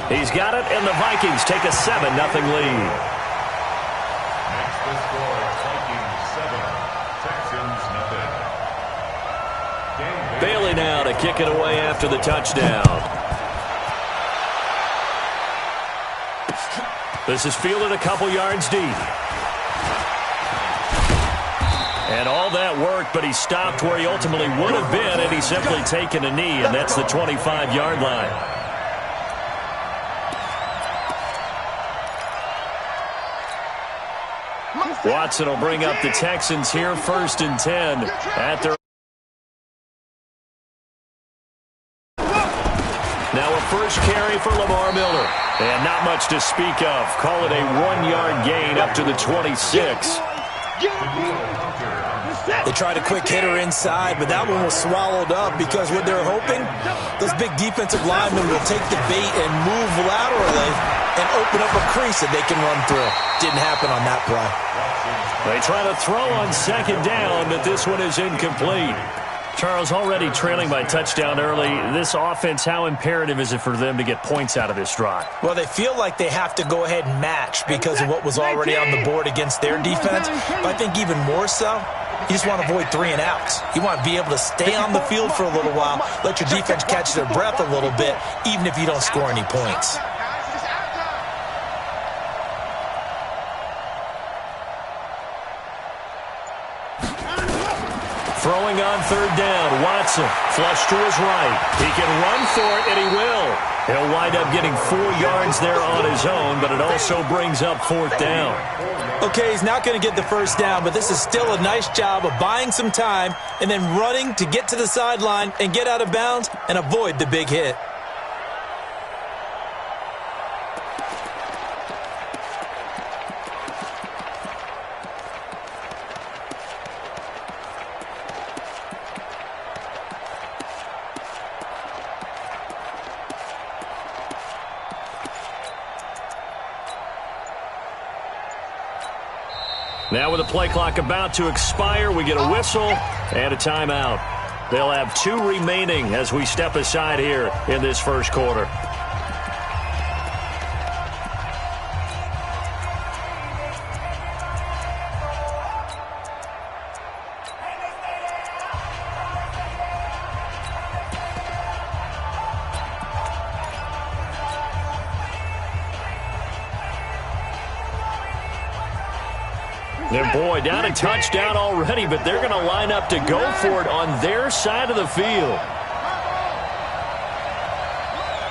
He's got it, and the Vikings take a 7-0 lead. Next the score, Vikings 7, Texans 0. Bailey now to kick it away after the touchdown. This is fielded a couple yards deep. And all that work, but he stopped where he ultimately would have been had he simply taken a knee, and that's the 25-yard line. Watson will bring up the Texans here, 1st and 10 at their. Now a first carry for Lamar Miller. And not much to speak of. Call it a 1-yard gain up to the 26. They tried a quick hitter inside, but that one was swallowed up because what they're hoping, those big defensive linemen will take the bait and move laterally and open up a crease that they can run through. Didn't happen on that play. They try to throw on 2nd down, but this one is incomplete. Charles, already trailing by touchdown early. This offense, how imperative is it for them to get points out of this drive? Well, they feel like they have to go ahead and match because of what was already on the board against their defense. But I think even more so, you just want to avoid 3 and outs. You want to be able to stay on the field for a little while, let your defense catch their breath a little bit, even if you don't score any points. Throwing on 3rd down, Watson, flush to his right. He can run for it, and he will. He'll wind up getting 4 yards there on his own, but it also brings up 4th down. Okay, he's not going to get the 1st down, but this is still a nice job of buying some time and then running to get to the sideline and get out of bounds and avoid the big hit. Now with the play clock about to expire, we get a whistle and a timeout. They'll have 2 remaining as we step aside here in this 1st quarter. And boy, down a touchdown already, but they're going to line up to go for it on their side of the field.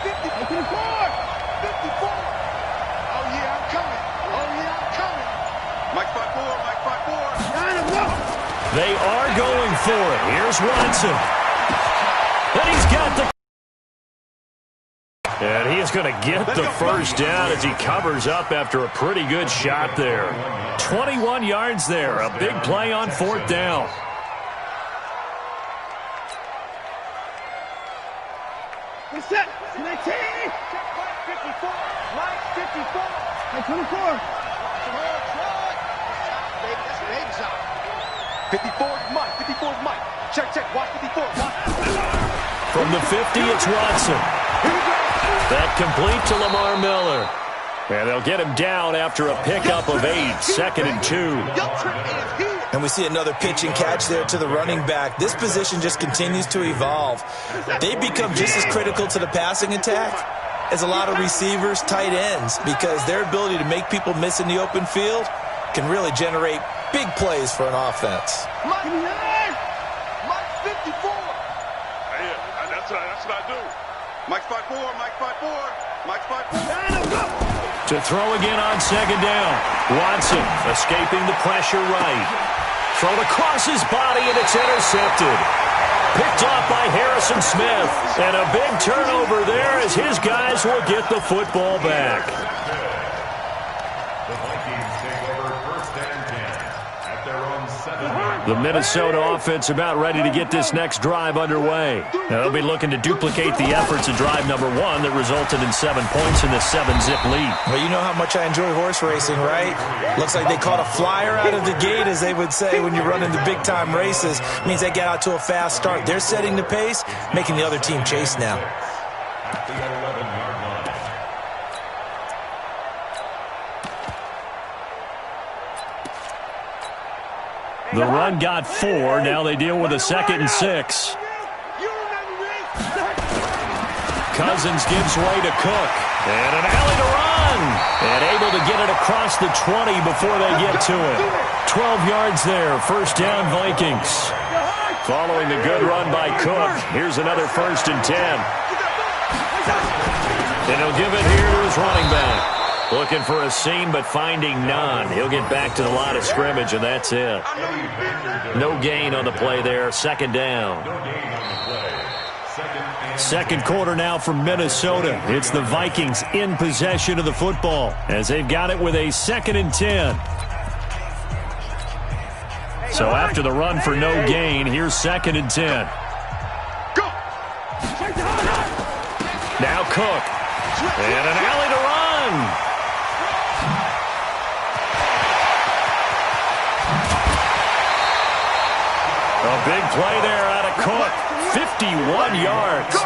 54. 54. Oh, yeah, I'm coming. Oh, yeah, I'm coming. Mike 5-4, Mike 5-4. They are going for it. Here's Watson. And he's got the... And he is going to get the 1st down as he covers up after a pretty good shot there. 21 yards there. A big play on 4th down. Reset. 19. 54. Mike 54. Mike 24. 54 is Mike. 54 is Mike. Check, check. Watch 54. From the 50, it's Watson. That complete to Lamar Miller. And they'll get him down after a pickup of 8, 2nd and 2. And we see another pitch and catch there to the running back. This position just continues to evolve. They become just as critical to the passing attack as a lot of receivers, tight ends, because their ability to make people miss in the open field can really generate big plays for an offense. Mike 54. Yeah, that's what I do. Mike 5-4, Mike 5-4, Mike 5-4. To throw again on 2nd down. Watson escaping the pressure right. Thrown across his body, and it's intercepted. Picked off by Harrison Smith. And a big turnover there as his guys will get the football back. The Vikings take over 1st and 10 at their own 7. The Minnesota offense about ready to get this next drive underway. Now they'll be looking to duplicate the efforts of drive number 1 that resulted in 7 points in the 7-zip lead. Well, you know how much I enjoy horse racing, right? Looks like they caught a flyer out of the gate, as they would say when you're running the big-time races. It means they get out to a fast start. They're setting the pace, making the other team chase now. The run got 4. Now they deal with a 2nd and 6. Cousins gives way to Cook. And an alley to run. And able to get it across the 20 before they get to it. 12 yards there. First down, Vikings. Following the good run by Cook. Here's another 1st and 10. And he'll give it here to his running back. Looking for a seam, but finding none. He'll get back to the line of scrimmage, and that's it. No gain on the play there. 2nd down. Second quarter now from Minnesota. It's the Vikings in possession of the football as they've got it with a 2nd and 10. So after the run for no gain, here's 2nd and 10. Now Cook. And an alley to run. A big play there out of Cook. 51 yards.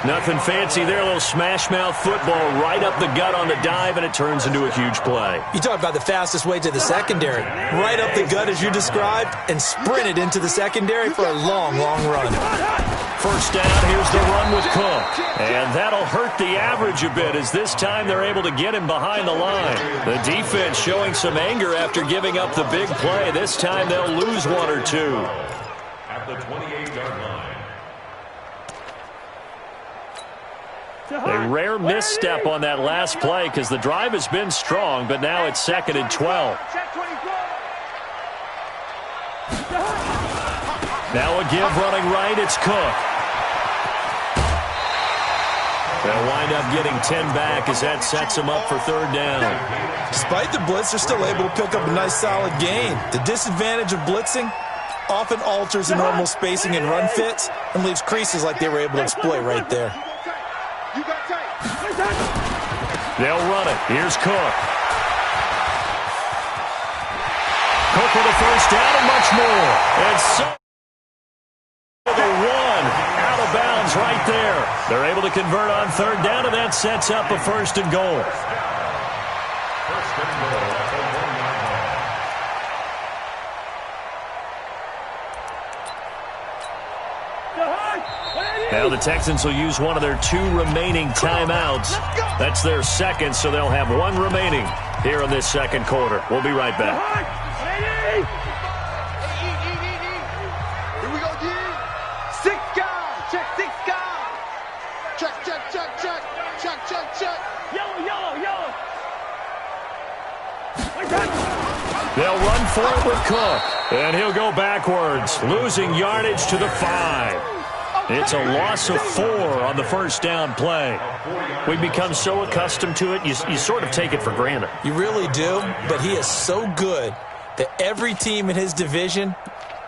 Nothing fancy there. A little smash mouth football right up the gut on the dive, and it turns into a huge play. You talk about the fastest way to the secondary. Right up the gut as you described and sprinted into the secondary for a long, long run. First down, here's the run with Cook. And that'll hurt the average a bit as this time they're able to get him behind the line. The defense showing some anger after giving up the big play. This time they'll lose 1 or 2. At the 28-yard line. A rare misstep on that last play because the drive has been strong, but now it's 2nd and 12. Now a give running right, it's Cook. They'll wind up getting 10 back as that sets them up for 3rd down. Despite the blitz, they're still able to pick up a nice solid gain. The disadvantage of blitzing often alters the normal spacing and run fits and leaves creases like they were able to exploit right there. They'll run it. Here's Cook. Cook with a first down and much more. And so the 1 out of bounds right there. They're able to convert on 3rd down, and that sets up a 1st and goal. First and goal at the 1-yard line. Now the Texans will use one of their 2 remaining timeouts. That's their 2nd, so they'll have 1 remaining here in this 2nd quarter. We'll be right back. Here we go, G. 6 guys. Check 6 guys. Check, check, check, check. Check, check, check. Yellow. They'll run for it with Cook. And he'll go backwards, losing yardage to the 5. It's a loss of 4 on the first down play. We've become so accustomed to it, you sort of take it for granted. You really do, but he is so good that every team in his division,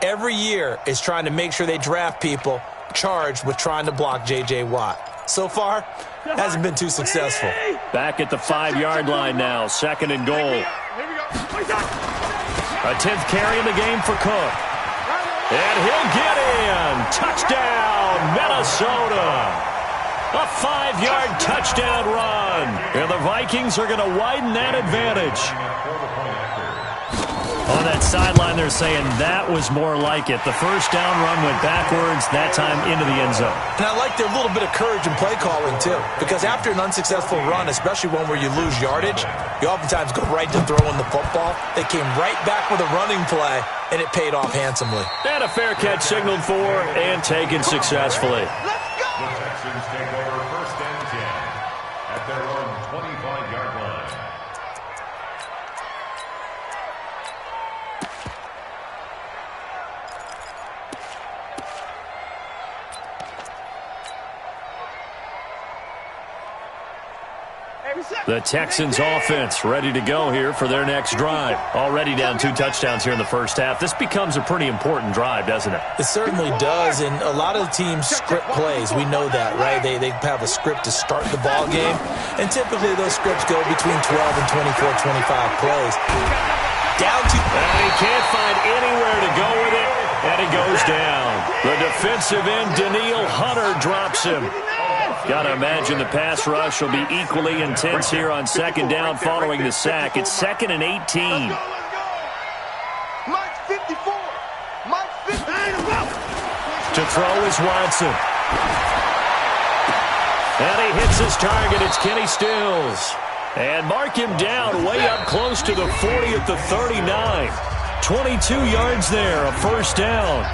every year, is trying to make sure they draft people charged with trying to block J.J. Watt. So far, hasn't been too successful. Back at the 5-yard line now, 2nd and goal. A 10th carry in the game for Cook. And he'll get in. Touchdown, Minnesota. A 5-yard touchdown run. And the Vikings are going to widen that advantage. On that sideline, they're saying that was more like it. The first down run went backwards, that time into the end zone. And I like their little bit of courage in play calling, too. Because after an unsuccessful run, especially one where you lose yardage, you oftentimes go right to throwing the football. They came right back with a running play, and it paid off handsomely. And a fair catch signaled for and taken successfully. The Texans take over 1st and 10 at their own 25-yard line. The Texans offense ready to go here for their next drive. Already down 2 touchdowns here in the first half. This becomes a pretty important drive, doesn't it? It certainly does, and a lot of the teams script plays. We know that, right? They have a script to start the ball game, and typically those scripts go between 12 and 24, 25 plays. Down to... And he can't find anywhere to go with it, and he goes down. The defensive end, Daniil Hunter, drops him. Got to imagine the pass rush will be equally intense here on 2nd down following the sack. It's 2nd and 18. Mike 54. To throw is Watson. And he hits his target. It's Kenny Stills. And mark him down way up close to the 40 at the 39. 22 yards there, a first down.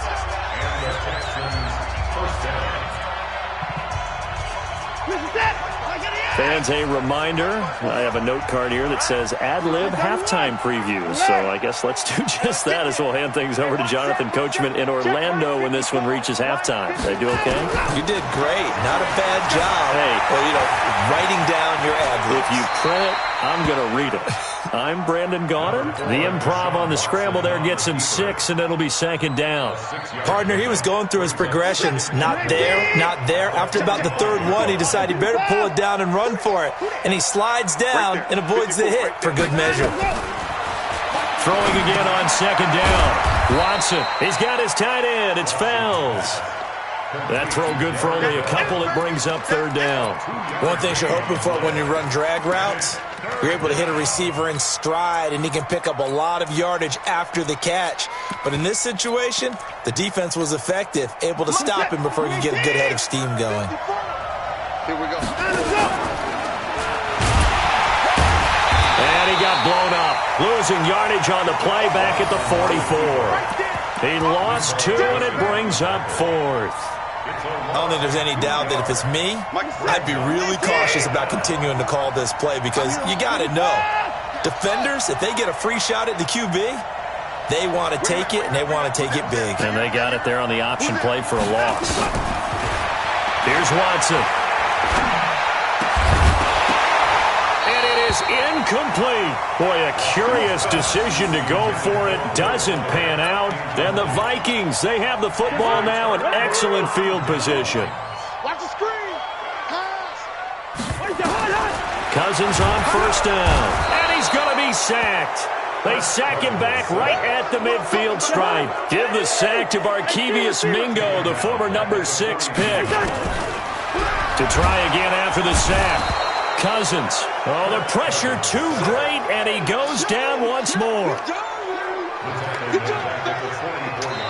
Fans, a reminder, I have a note card here that says ad-lib halftime previews. So I guess let's do just that as we'll hand things over to Jonathan Coachman in Orlando when this one reaches halftime. Did I do okay? You did great. Not a bad job. Hey. Well, writing down your ad-libs. If you print it, I'm going to read it. I'm Brandon Gaudin. The improv on the scramble there gets him 6, and it'll be second down. Partner, he was going through his progressions. Not there, not there. After about the third one, he decided he better pull it down and run for it. And he slides down and avoids the hit for good measure. Throwing again on second down. Watson, he's got his tight end. It's Fells. That throw good for only a couple. It brings up third down. One thing you're hoping for when you run drag routes, you're able to hit a receiver in stride, and he can pick up a lot of yardage after the catch. But in this situation, the defense was effective, able to stop him before he could get a good head of steam going. Here we go. And he got blown up. Losing yardage on the play back at the 44. He lost 2, and it brings up fourth. I don't think there's any doubt that if it's me, I'd be really cautious about continuing to call this play because you got to know, defenders, if they get a free shot at the QB, they want to take it, and they want to take it big. And they got it there on the option play for a loss. Here's Watson. And it is incomplete. Boy, a curious decision to go for it. Doesn't pan out. And the Vikings, they have the football now in excellent field position. Watch the screen. Cousins on first down. And he's going to be sacked. They sack him back right at the midfield stripe. Give the sack to Barkevius Mingo, the former number 6 pick. To try again after the sack. Cousins. Oh, the pressure too great, and he goes down once more.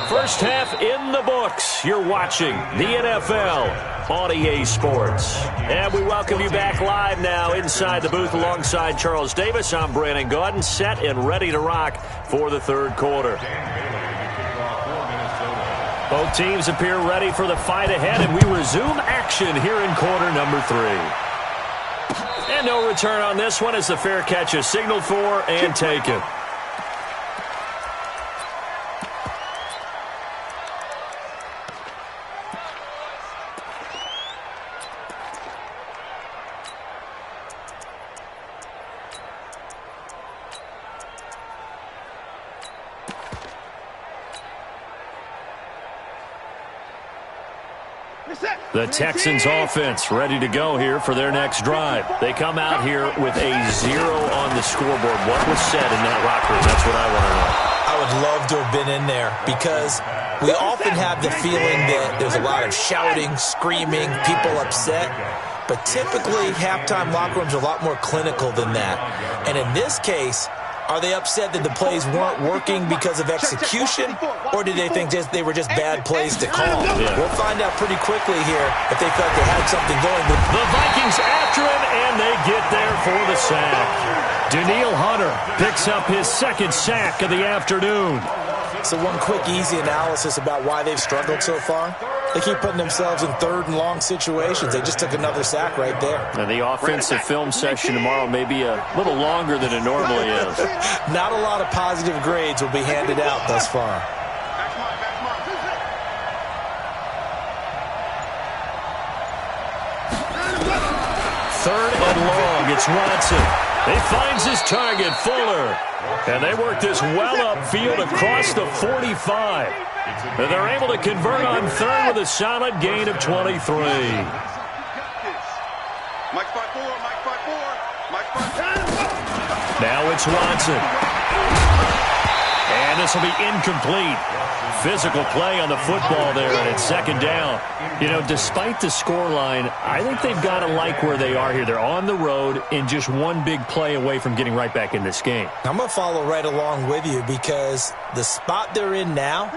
First half in the books. You're watching the NFL on EA Sports. And we welcome you back live now inside the booth alongside Charles Davis. I'm Brandon Gaudin, set and ready to rock for the third quarter. Both teams appear ready for the fight ahead, and we resume action here in quarter number 3. And no return on this one as the fair catch is signaled for and taken. The Texans offense ready to go here for their next drive. They come out here with a 0 on the scoreboard. What was said in that locker room? That's what I want to know. I would love to have been in there because we often have the feeling that there's a lot of shouting, screaming, people upset. But typically, halftime locker rooms are a lot more clinical than that. And in this case, are they upset that the plays weren't working because of execution, or did they think they were just bad plays to call? Yeah. We'll find out pretty quickly here if they felt they had something going. The Vikings after him, and they get there for the sack. Danielle Hunter picks up his second sack of the afternoon. So one quick, easy analysis about why they've struggled so far. They keep putting themselves in third and long situations. They just took another sack right there. And the offensive film session tomorrow may be a little longer than it normally is. Not a lot of positive grades will be handed out thus far. Third and long. It's Watson. He finds his target, Fuller. And they work this well upfield across the 45. And they're able to convert on third with a solid gain of 23. Now it's Watson. And this will be incomplete. Physical play on the football there, and it's second down. You know, despite the scoreline, I think they've got to like where they are here. They're on the road and just one big play away from getting right back in this game. I'm going to follow right along with you because the spot they're in now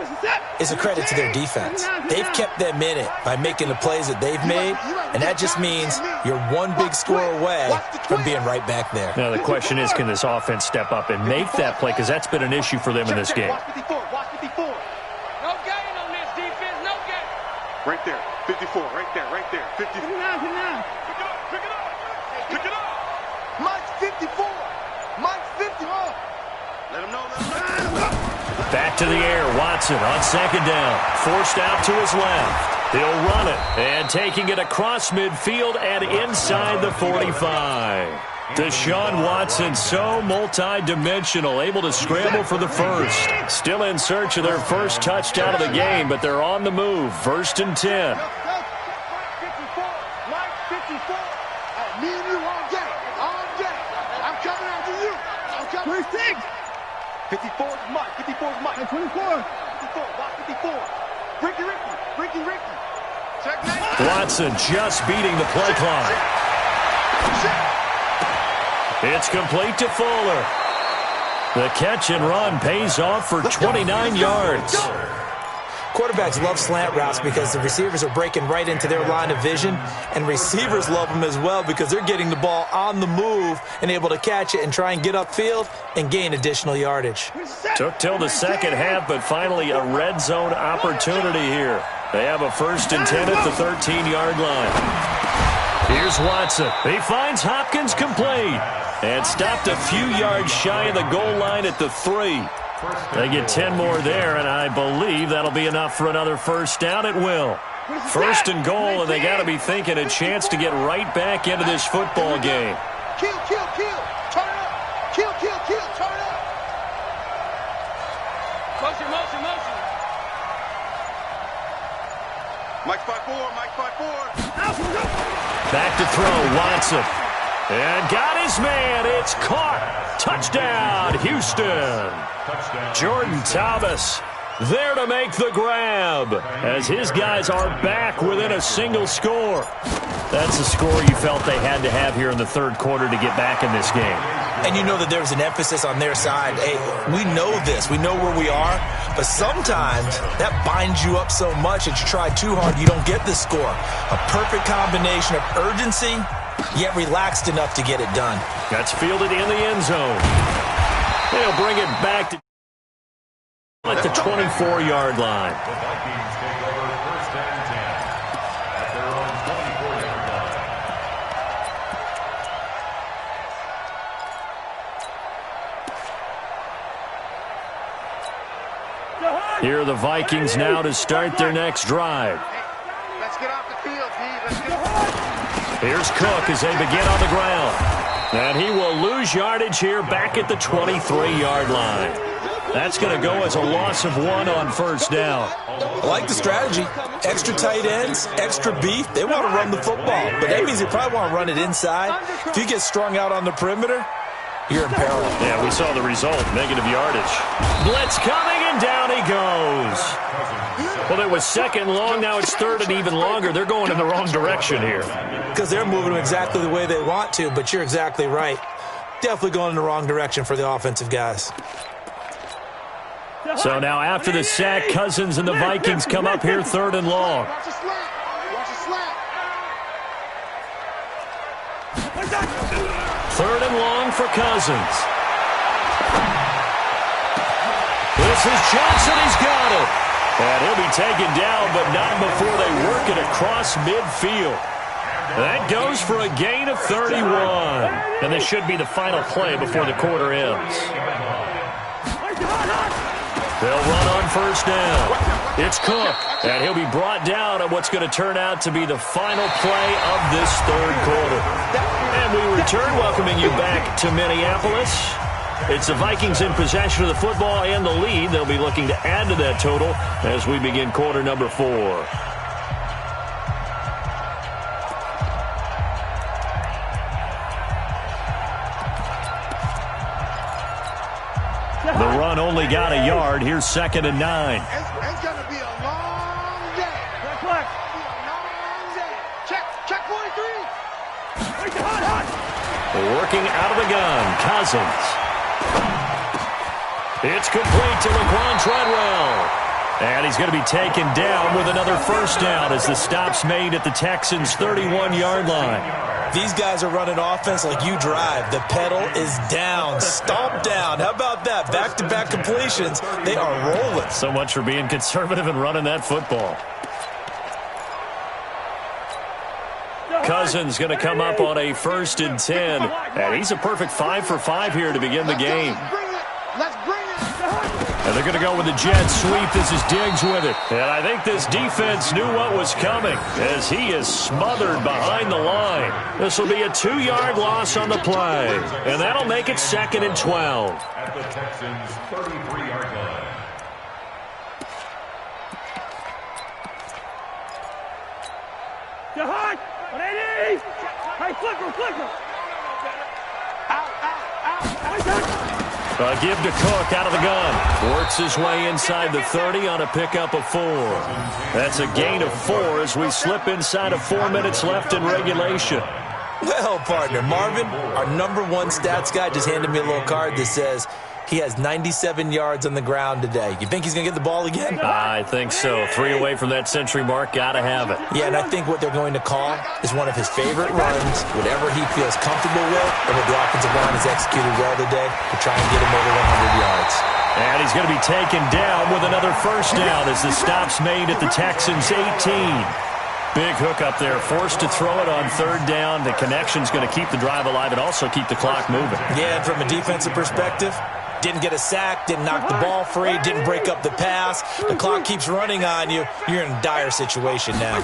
is a credit to their defense. They've kept them in it by making the plays that they've made, and that just means you're one big score away from being right back there. Now, the question is, can this offense step up and make that play? Because that's been an issue for them in this game. Right there, 54, right there, 50. Pick it up. Mike's 54. Mike's 54. Let him know. Back to the air, Watson on second down. Forced out to his left. He'll run it, and taking it across midfield and inside the 45. Deshaun Watson, so multi-dimensional, able to scramble for the first. Still in search of their first touchdown of the game, but they're on the move. 1st and 10. Mike 54. Me and you all day. I'm coming after you. 26. 54 is Mike. 54 is Mike. 24. 54. Watch 54. Ricky. Check that. Watson just beating the play clock. It's complete to Fuller. The catch and run pays off for 29 yards. Quarterbacks love slant routes because the receivers are breaking right into their line of vision, and receivers love them as well because they're getting the ball on the move and able to catch it and try and get upfield and gain additional yardage. Took till the second half, but finally a red zone opportunity here. They have a 1st and 10 at the 13-yard line. Here's Watson. He finds Hopkins complete and stopped a few yards shy of the goal line at the 3. They get 10 more there, and I believe that'll be enough for another first down. It will. 1st and goal, and they got to be thinking a chance to get right back into this football game. Kill. Turn it up. Kill. Turn it up. Motion. Mike 54. Back to throw, Watson. And got his man. It's caught. Touchdown, Houston. Jordan Thomas there to make the grab as his guys are back within a single score. That's a score you felt they had to have here in the third quarter to get back in this game. And you know that there was an emphasis on their side. Hey, we know this. We know where we are. But sometimes that binds you up so much that you try too hard, you don't get the score. A perfect combination of urgency, yet relaxed enough to get it done. That's fielded in the end zone. They'll bring it back to at the 24-yard line. The Vikings take over 1st and 10 at their own 24-yard line. Here are the Vikings now to start their next drive. Let's get off the field, D. Let's get off. Here's Cook as they begin on the ground. And he will lose yardage here back at the 23-yard line. That's going to go as a loss of 1 on first down. I like the strategy. Extra tight ends, extra beef. They want to run the football, but that means they probably want to run it inside. If you get strung out on the perimeter, you're in peril. Yeah, we saw the result, negative yardage. Blitz coming, and down he goes. Well, it was 2nd long, now it's 3rd and even longer. They're going in the wrong direction here. Because they're moving them exactly the way they want to, but you're exactly right. Definitely going in the wrong direction for the offensive guys. So now after the sack, Cousins and the Vikings come up here 3rd and long. Watch the slap. 3rd and long for Cousins. This is Johnson. He's got it. And he'll be taken down, but not before they work it across midfield. That goes for a gain of 31. And this should be the final play before the quarter ends. They'll run on first down. It's Cook, and he'll be brought down on what's going to turn out to be the final play of this third quarter. And we return, welcoming you back to Minneapolis. It's the Vikings in possession of the football and the lead. They'll be looking to add to that total as we begin quarter number 4. The run only got a yard. Here's 2nd and 9. It's going to be a long day. It's going to be a long day. Check 43. Working out of the gun, Cousins. It's complete to Laquan Treadwell. And he's going to be taken down with another first down as the stop's made at the Texans' 31-yard line. These guys are running offense like you drive. The pedal is down, stomp down. How about that? Back-to-back completions. They are rolling. So much for being conservative and running that football. Cousins going to come up on a 1st and 10. And he's a perfect 5 for 5 here to begin the game. Let's bring it. And they're going to go with the jet sweep. This is Diggs with it. And I think this defense knew what was coming as he is smothered behind the line. This will be a 2-yard loss on the play. And that'll make it 2nd and 12. At the Texans' 33-yard line. Hard. 180. Hey, flicker. A give to Cook out of the gun. Works his way inside the 30 on a pickup of 4. That's a gain of 4 as we slip inside of 4 minutes left in regulation. Well, partner, Marvin, our number 1 stats guy just handed me a little card that says he has 97 yards on the ground today. You think he's going to get the ball again? I think so. 3 away from that century mark. Got to have it. Yeah, and I think what they're going to call is one of his favorite runs, whatever he feels comfortable with, and what the offensive line has executed well today to try and get him over 100 yards. And he's going to be taken down with another first down as the stop's made at the Texans' 18. Big hook up there, forced to throw it on 3rd down. The connection's going to keep the drive alive and also keep the clock moving. Yeah, and from a defensive perspective, didn't get a sack, didn't knock the ball free, didn't break up the pass. The clock keeps running on you. You're in a dire situation now. On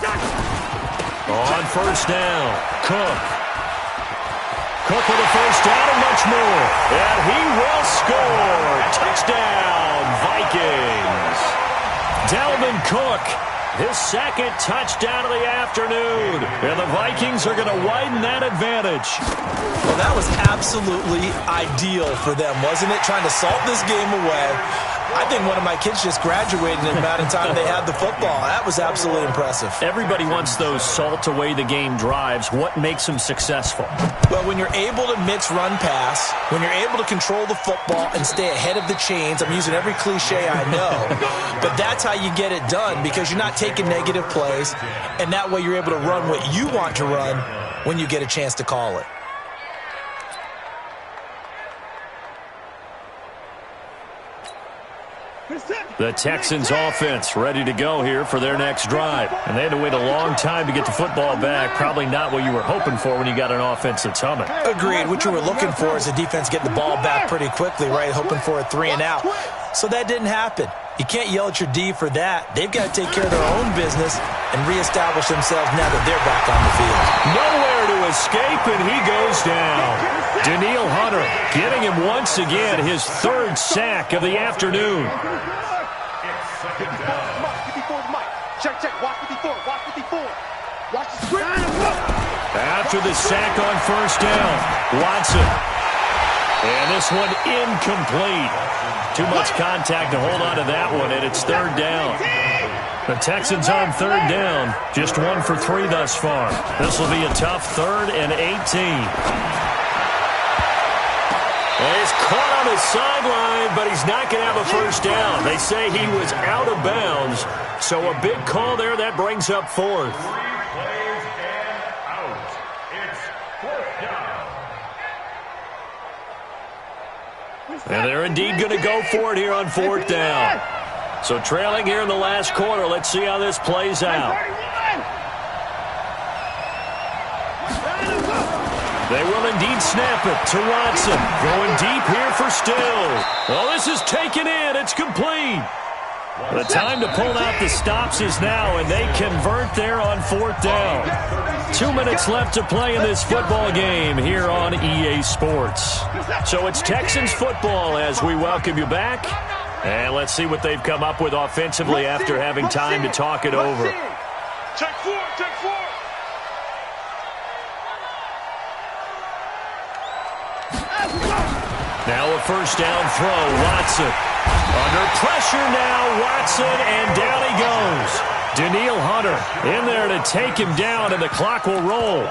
1st down, Cook. Cook with a first down and much more. And he will score. Touchdown, Vikings. Dalvin Cook. His 2nd touchdown of the afternoon. And the Vikings are going to widen that advantage. Well, that was absolutely ideal for them, wasn't it? Trying to salt this game away. I think one of my kids just graduated in the amount of time they had the football. That was absolutely impressive. Everybody wants those salt away the game drives. What makes them successful? Well, when you're able to mix run pass, when you're able to control the football and stay ahead of the chains, I'm using every cliche I know, but that's how you get it done because you're not taking negative plays, and that way you're able to run what you want to run when you get a chance to call it. The Texans offense ready to go here for their next drive. And they had to wait a long time to get the football back. Probably not what you were hoping for when you got an offense that's humming. Agreed. What you were looking for is the defense getting the ball back pretty quickly, right? Hoping for a 3 and out. So that didn't happen. You can't yell at your D for that. They've got to take care of their own business and reestablish themselves now that they're back on the field. Nowhere to escape, and he goes down. Danielle Hunter getting him once again, his 3rd sack of the afternoon. Check. Watch 54. Watch the screen. After the sack on 1st down, Watson. And this one incomplete. Too much contact to hold on to that one, and it's 3rd down. The Texans on 3rd down, just 1 for 3 thus far. This will be a tough 3rd and 18. And he's caught on his sideline, but he's not going to have a first down. They say he was out of bounds, so a big call there that brings up 4th. 3 plays and out. It's 4th down. And they're indeed going to go for it here on 4th down. So trailing here in the last quarter, let's see how this plays out. They will indeed snap it to Watson. Going deep here for Still. Well, this is taken in. It's complete. The time to pull out the stops is now, and they convert there on 4th down. 2 minutes left to play in this football game here on EA Sports. So it's Texans football as we welcome you back. And let's see what they've come up with offensively after having time to talk it over. Check 4. Now a first down throw. Watson. Under pressure now. Watson, and down he goes. Danielle Hunter in there to take him down, and the clock will roll.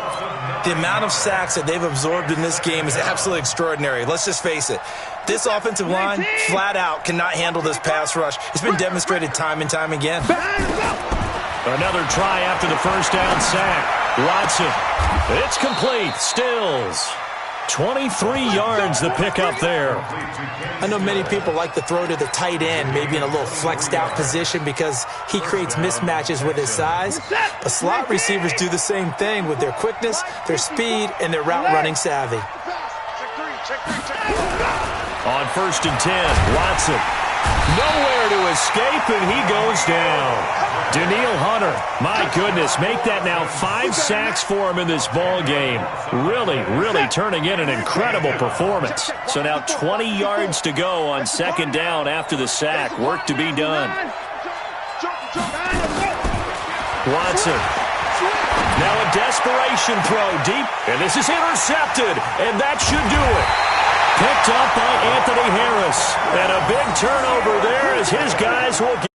The amount of sacks that they've absorbed in this game is absolutely extraordinary. Let's just face it. This offensive line, flat out, cannot handle this pass rush. It's been demonstrated time and time again. Another try after the first down sack. Watson. It's complete. Stills. 23 yards the pick up there. I know many people like to throw to the tight end, maybe in a little flexed out position because he creates mismatches with his size. But slot receivers do the same thing with their quickness, their speed, and their route running savvy. On 1st and 10, Watson. Nowhere to escape, and he goes down. Danielle Hunter, my goodness, make that now 5 sacks for him in this ball game. Really, really turning in an incredible performance. So now 20 yards to go on 2nd down after the sack. Work to be done. Watson. Now a desperation throw deep, and this is intercepted, and that should do it. Picked up by Anthony Harris. And a big turnover there as his guys will get